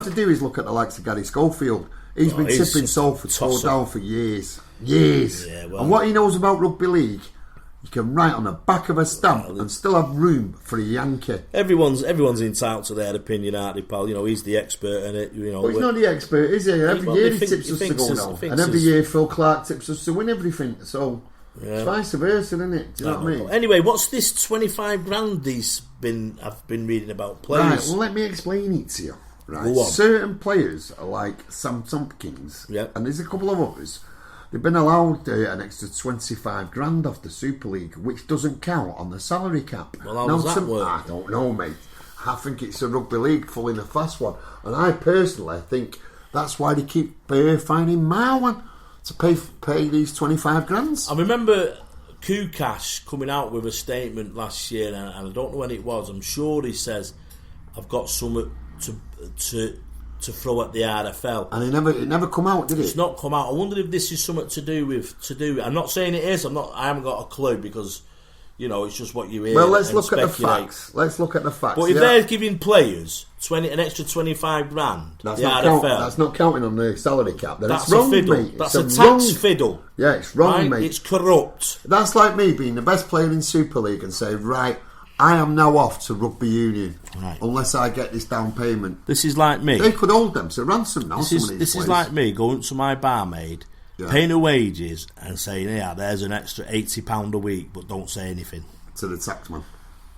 to do is look at the likes of Gary Schofield. He's been tipping Salford to down for years. Yeah, well, and what he knows about rugby league, you can write on the back of a stamp and still have room for a Yankee. Everyone's entitled to their opinion, aren't they, pal? You know, he's the expert in it. You know, but he's not the expert, is he? Every year he tips us to go down, and every year Phil Clark tips us to win everything. So it's vice versa, isn't it? Do you know what I mean? Anyway, what's this 25 grand I've been reading about players? Right, well, let me explain it to you. Right, certain players are like Sam Tompkins, and there's a couple of others. They've been allowed an extra 25 grand off the Super League, which doesn't count on the salary cap. Well, how does that work? I don't know, mate. I think it's a rugby league pulling a fast one, and I personally think that's why they keep finding Marwan to pay these 25 grands. I remember Kukash coming out with a statement last year, and I don't know when it was. I'm sure he says, "I've got something to throw at the RFL," and it never come out, did it? It's not come out. I wonder if this is something to do. I'm not saying it is. I haven't got a clue because it's just what you hear. Well, let's look at the facts. But if they're giving players an extra 25 grand, that's not counting on the salary cap. That's wrong, a fiddle. Mate. That's a tax fiddle. Yeah, it's wrong, mate. It's corrupt. That's like me being the best player in Super League and saying, right, I am now off to rugby union unless I get this down payment. This is like me. They could hold them to ransom now. This is like me going to my barmaid, paying her wages and saying, "Yeah, there's an extra £80 a week, but don't say anything to the taxman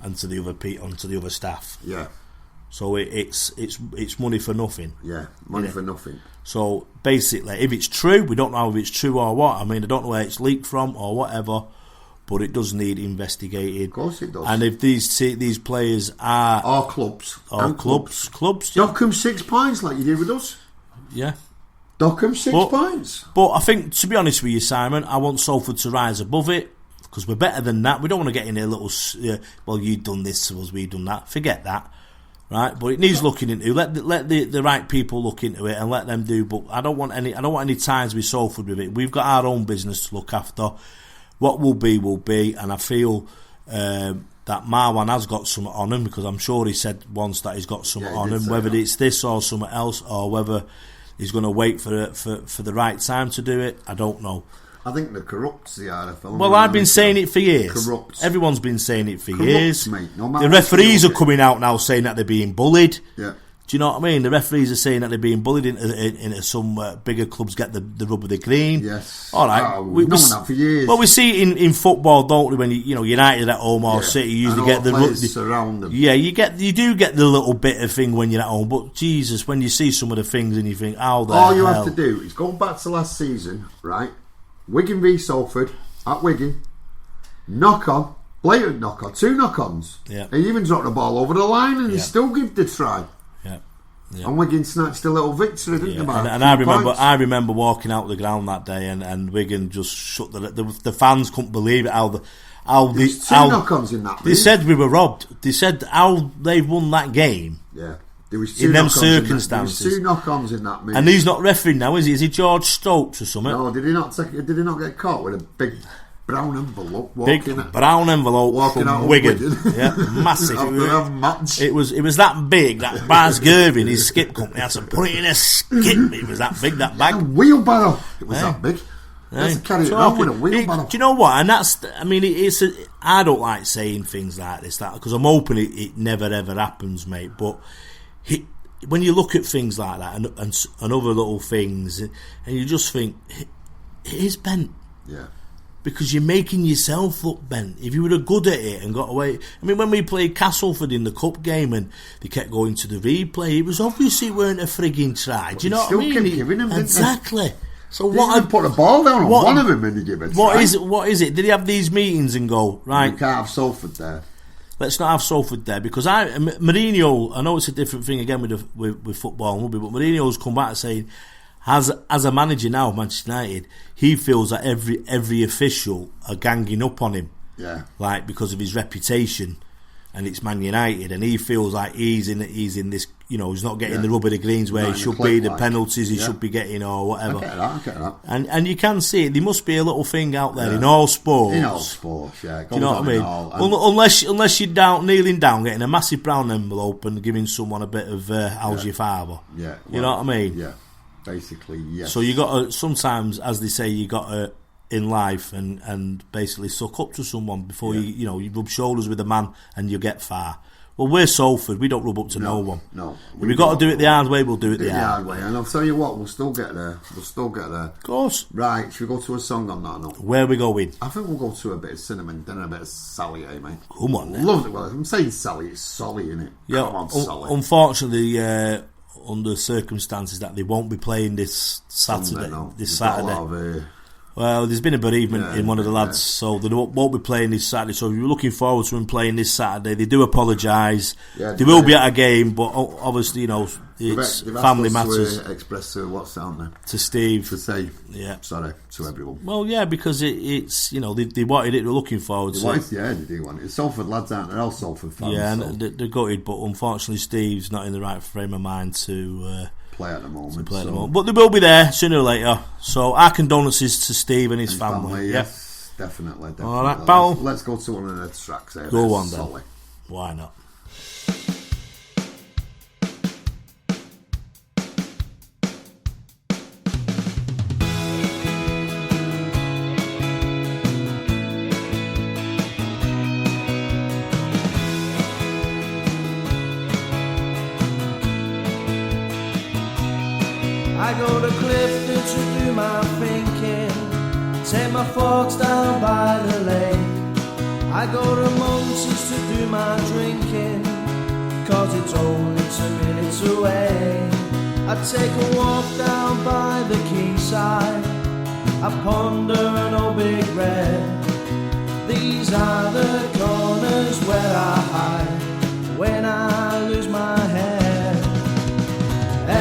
and to the other staff." Yeah. So it's money for nothing. Yeah, money for nothing. So basically, if it's true, we don't know if it's true or what. I mean, I don't know where it's leaked from or whatever. But it does need investigated. Of course it does. And if these players are... Or clubs. Clubs. Dock them 6 points like you did with us. Yeah. Dock them 6 points. But I think, to be honest with you, Simon, I want Salford to rise above it because we're better than that. We don't want to get in a little... well, you've done this to us, we've done that. Forget that. Right? But it needs looking into. Let the right people look into it and let them do. But I don't want any ties with Salford with it. We've got our own business to look after. What will be, and I feel that Marwan has got something on him because I'm sure he said once that he's got something on him. Whether it's this or something else, or whether he's going to wait for the right time to do it, I don't know. I think the corrupts the RFL. Well, I've been saying it for years. Corrupts. Everyone's been saying it for years. Mate. The referees are coming out now saying that they're being bullied. Yeah. Do you know what I mean? The referees are saying that they're being bullied into some bigger clubs get the rub of the green. Yes. All right. We've known that for years. Well, we see it in football, don't we? When United at home or City, you usually get the around them. Yeah, you do get the little bit of thing when you're at home. But Jesus, when you see some of the things and you think, how the all you hell? have to do is go back to last season, right? Wigan v Salford at Wigan, blatant knock on, 2 knock-ons. Yeah. He even dropped the ball over the line and he still gave the try. Yeah. And Wigan snatched a little victory, didn't they? And I remember walking out the ground that day, and Wigan just shut the fans couldn't believe it. How 2 knock-ons in that. They said we were robbed. They said how they won that game. Yeah, there was 2 in them circumstances. There was 2 knock-ons in that. And he's not refereeing now, is he? Is he George Stokes or something? No, did he not get caught with a big brown envelope walking from Wigan. Yeah, massive. It was that big that Baz Gervin, his skip company, had to put it in a skip. It was that big, that bag. A wheelbarrow. It was that big. Let's carry it around with a wheelbarrow. Do you know what? And I don't like saying things like this, because I'm hoping it never ever happens, mate. But when you look at things like that and other little things, and you just think, it is bent. Yeah. Because you're making yourself look bent. If you were good at it and got away... I mean, when we played Castleford in the cup game and they kept going to the replay, it was obviously it weren't a frigging try. Do you know what I mean? Still kept giving him, exactly. So I'd put a ball down on one of them and he give it. What is it? Did he have these meetings and go, right... You can't have Salford there. Let's not have Salford there. Because Mourinho... I know it's a different thing again with football and rugby, but Mourinho's come back saying... As a manager now of Manchester United, he feels that every official are ganging up on him, because of his reputation, and it's Man United, and he feels like he's in this he's not getting the rub of the greens where he should be, the penalties he should be getting or whatever. I get that. And you can see it. There must be a little thing out there in all sports. In all sports, yeah. Do you know what I mean? Unless you're kneeling down, getting a massive brown envelope and giving someone a bit of how's your father? Yeah. You know what I mean? Yeah. Basically, yes. So you got to, sometimes, as they say, you got to, in life and basically suck up to someone before you rub shoulders with a man and you get far. Well, we're Salford. We don't rub up to no one. No. If we've got to do it the hard way, we'll do it the hard way. And I'll tell you what, we'll still get there. Of course. Right, should we go to a song on that? No? Where are we going? I think we'll go to a bit of cinnamon, then a bit of Sally, mate? Come on, then. Love it. Well, I'm saying Sally, it's Solly, isn't it? Yeah, come on, Solly. Unfortunately, under circumstances that they won't be playing this Saturday. Well, there's been a bereavement in one of the lads, so they won't be playing this Saturday. So if you're looking forward to them playing this Saturday, they do apologise. They will be at a game, but obviously, it's family matters. To express what's down there to Steve to say, sorry to everyone. Well, because it's they wanted it. They're looking forward to it. They do want it. It's Salford lads, aren't they? They're all Salford fans. Yeah, and they're gutted, but unfortunately, Steve's not in the right frame of mind to play at the moment. But they will be there sooner or later. So our condolences to Steve and his family. Yes, definitely. All right, pal. Let's go to one of the tracks. Go on then. Why not? I go to Clifton to do my thinking, take my forks down by the lake. I go to Munsey's to do my drinking, cause it's only 2 minutes away. I take a walk down by the quayside, I ponder an old big red. These are the corners where I hide when I lose my head.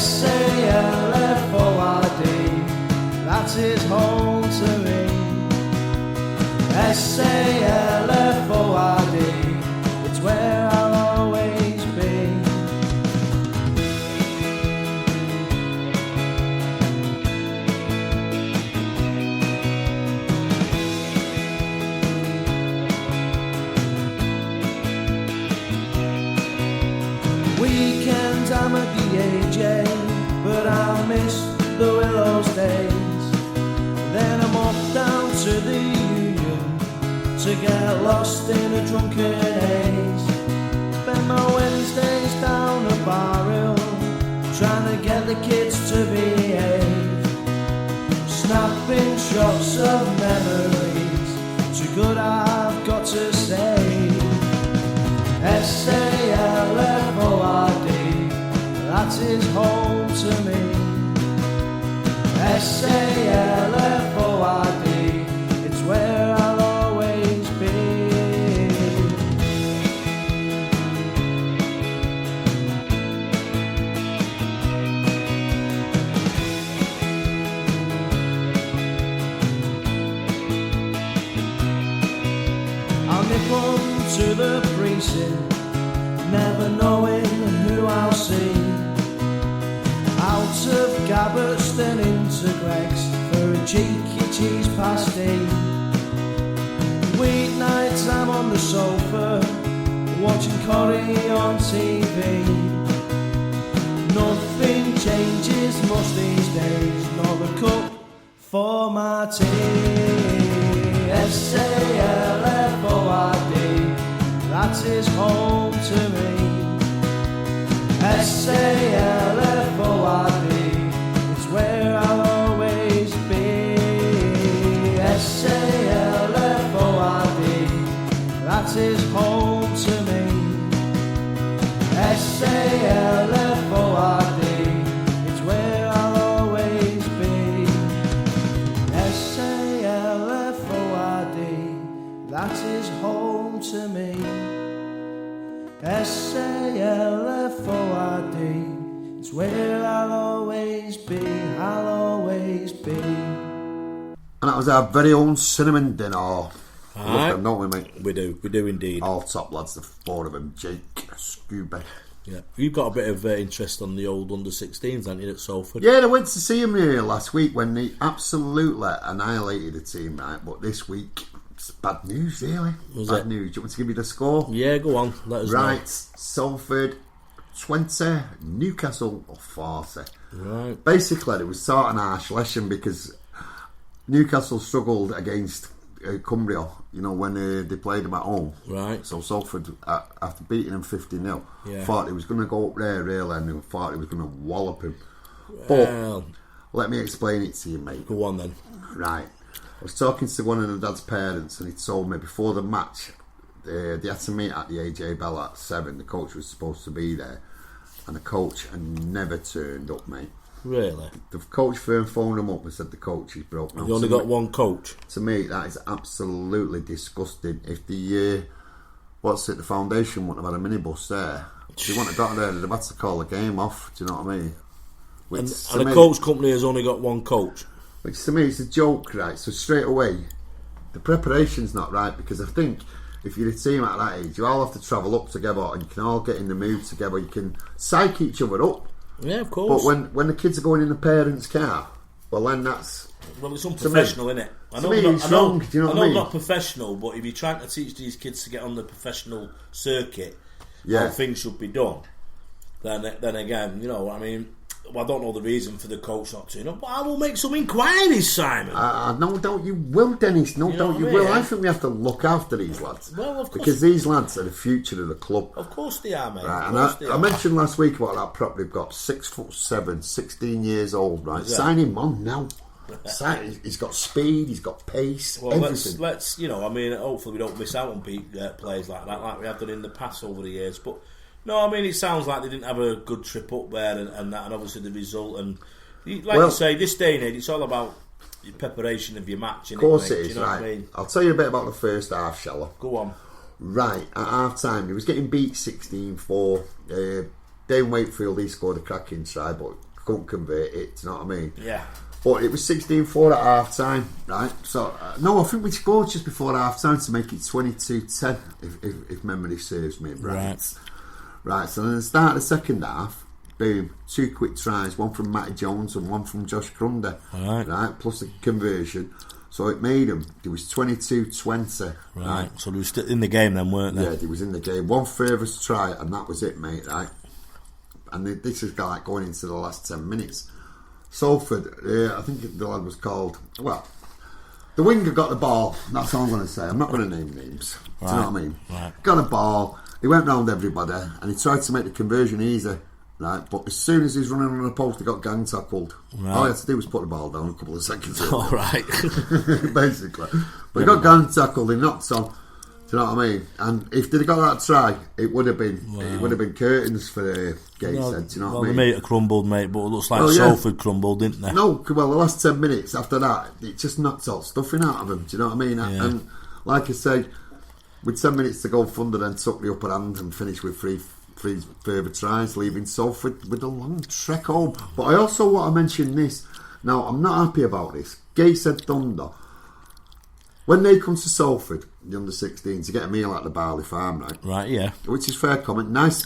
SALFORD, that is home to me. SALFORD, it's where I'll always be. Weekends I'm at the AJ, but I miss the Willows days. Then I'm off down to the Union to get lost in a drunken haze. Spend my Wednesdays down a bar hill, trying to get the kids to behave. Snapping shots of memories, too good I've got to say. SALFORD, that is home to me. SALFORD, it's where I'll always be. I'll nip on to the precinct, never knowing who I'll see. Out of Gabberston into Greggs for a cheeky cheese pasty. Weeknights I'm on the sofa, watching Corrie on TV. Nothing changes much these days, nor the cup for my tea. SALFORD, that is home to me. SALFORD, it's where I'll always be. SALFORD, that is home to me. SALFORD, it's where I'll always be. SALFORD, that is home to me. SALFORD, it's where I'll always be, I'll always be. And that was our very own cinnamon dinner. Alright, don't we, mate? We do indeed. All top lads, the 4 of them. Jake, Scooby, Yeah, you've got a bit of interest on the old under-16s, haven't you, at Salford? Yeah, I went to see him here last week when they absolutely annihilated the team, right? But this week, it's bad news, really. Bad news. Do you want to give me the score? Yeah, go on. Let us know. Right, Salford 20, Newcastle 40. Right. Basically, it was sort of an harsh lesson because Newcastle struggled against Cumbria, when they played them at home. Right. So Salford, after beating them 50-0, thought he was going to go up there really, and thought he was going to wallop him. But let me explain it to you, mate. Go on then. Right. I was talking to one of the dad's parents, and he told me before the match, they had to meet at the AJ Bell at 7. The coach was supposed to be there, and the coach had never turned up, mate. Really? The coach firm phoned him up and said the coach is broken. You only got one coach? To me, that is absolutely disgusting. If the foundation wouldn't have had a minibus there, if they wouldn't have got there, they'd have had to call the game off. Do you know what I mean? And the coach company has only got one coach? Which to me is a joke, right? So straight away, the preparation's not right, because I think if you're a team at that age, you all have to travel up together and you can all get in the mood together. You can psych each other up. Yeah, of course. But when the kids are going in the parents' car, well, then that's... Well, it's unprofessional, isn't it? I know it's wrong. Do you know what I mean? I'm not professional, but if you're trying to teach these kids to get on the professional circuit, how things should be done, then again, I mean... Well, I don't know the reason for the coach not to. But I will make some inquiries, Simon. No doubt you will, Dennis. No doubt you will. I think we have to look after these lads. Well, of course. Because these lads are the future of the club. Of course they are, mate. Right, and I mentioned last week about that prop they've got, 6'7", 16 years old, right? Yeah. Sign him on now. He's got speed, he's got pace, everything. Let's hopefully we don't miss out on players like that, like we have done in the past over the years. But no, I mean, it sounds like they didn't have a good trip up there, and that, and obviously the result. And you say, this day and age, it's all about your preparation of your match. Of course it is, you know right. What I mean? I'll tell you a bit about the first half, shall I? Go on. Right, at half time, he was getting beat 16-4. Dane Wakefield, he scored a cracking try, but couldn't convert it, do you know what I mean? Yeah. But it was 16-4 at half time, right? So, no, I think we scored just before half time to make it 22-10, if memory serves me, Right, so then at the start of the second half, boom, 2 quick tries, one from Matty Jones and one from Josh Grundy, right, plus a conversion. So it made them, it was 22-20. Right, so they were still in the game then, weren't they? Yeah, they was in the game. One further try and that was it, mate, right? And this is like going into the last 10 minutes. Salford, I think the lad was called, the winger got the ball, that's all I'm going to say. I'm not going to name names. Do you know what I mean? Right. Got the ball. He went round everybody and he tried to make the conversion easy, right? But as soon as he was running on the post, he got gang tackled. Right. All he had to do was put the ball down a couple of seconds later. All right. Basically. But he got gang tackled, he knocked on. Do you know what I mean? And if they'd have got that try, it would have been curtains for Gateshead. Do you know what I mean? They made it crumbled, mate, but it looks like Salford crumbled, didn't they? No, well, the last 10 minutes after that, it just knocked all stuffing out of them. Do you know what I mean? Yeah. And like I say, with 10 minutes to go, Thunder then took the upper hand and finished with three further tries, leaving Salford with a long trek home. But I also want to mention this. Now, I'm not happy about this. Gateshead Thunder, when they come to Salford, the under-16s, to get a meal at the Barley Farm, right? Right, yeah. Which is fair comment. Nice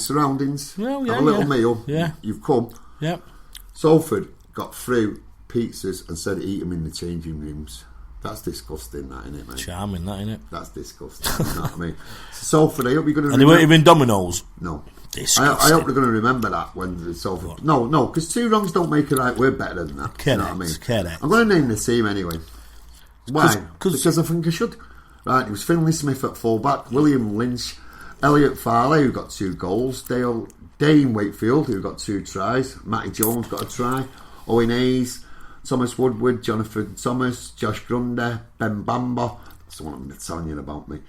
surroundings. Yeah, have a little meal. Yeah. You've come. Yeah. Salford got through pizzas and said eat them in the changing rooms. That's disgusting, that, innit, mate? Charming, that, innit? That's disgusting, you know what I mean? So, Salford, I hope you're going to And they weren't even Domino's? No. Disgusting. I hope they're going to remember that when the Salford... What? No, because 2 wrongs don't make a right. We're better than that. Correct, you know what I mean? Correct. I'm going to name the team anyway. Why? Because I think I should. Right, it was Finlay Smith at fullback, William Lynch, Elliot Farley, who got 2 goals, Dane Wakefield, who got 2 tries, Matty Jones got a try, Owen Hayes, Thomas Woodward, Jonathan Thomas, Josh Grundy, Ben Bamber, that's the one I'm telling you about me,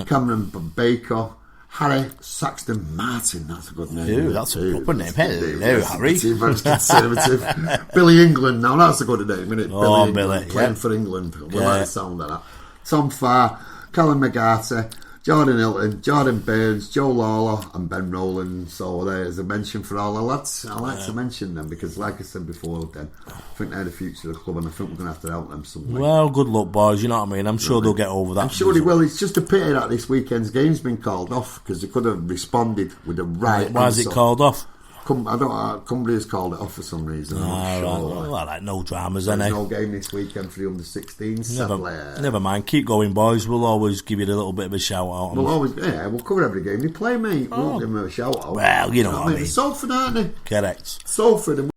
Cameron Baker, Harry Saxton Martin, that's a good name. Ooh, that's a proper name. Hello, Harry. Very conservative. Billy England, now that's a good name, isn't it? Oh, Billy England, playing for England. We like the sound of that. Tom Farr, Callum McGarty, Jordan Hilton, Jordan Burns, Joe Lawler and Ben Rowland. So there's a mention for all the lads. I like to mention them because, like I said before, then I think they're the future of the club and I think we're going to have to help them some way. Well, good luck, boys. You know what I mean? I'm sure they'll get over that. I'm sure they will. It's just a pity that this weekend's game's been called off because they could have responded with the right Why is it called off? Cumbria has called it off for some reason. I'm not sure. Well, like no dramas, There's then. no game this weekend for the under-16s. Never mind. Keep going, boys. We'll always give you a little bit of a shout out. We'll cover every game they play, mate. We'll give them a shout out. Well, you know what I mean. Salford, aren't they? Correct. Salford.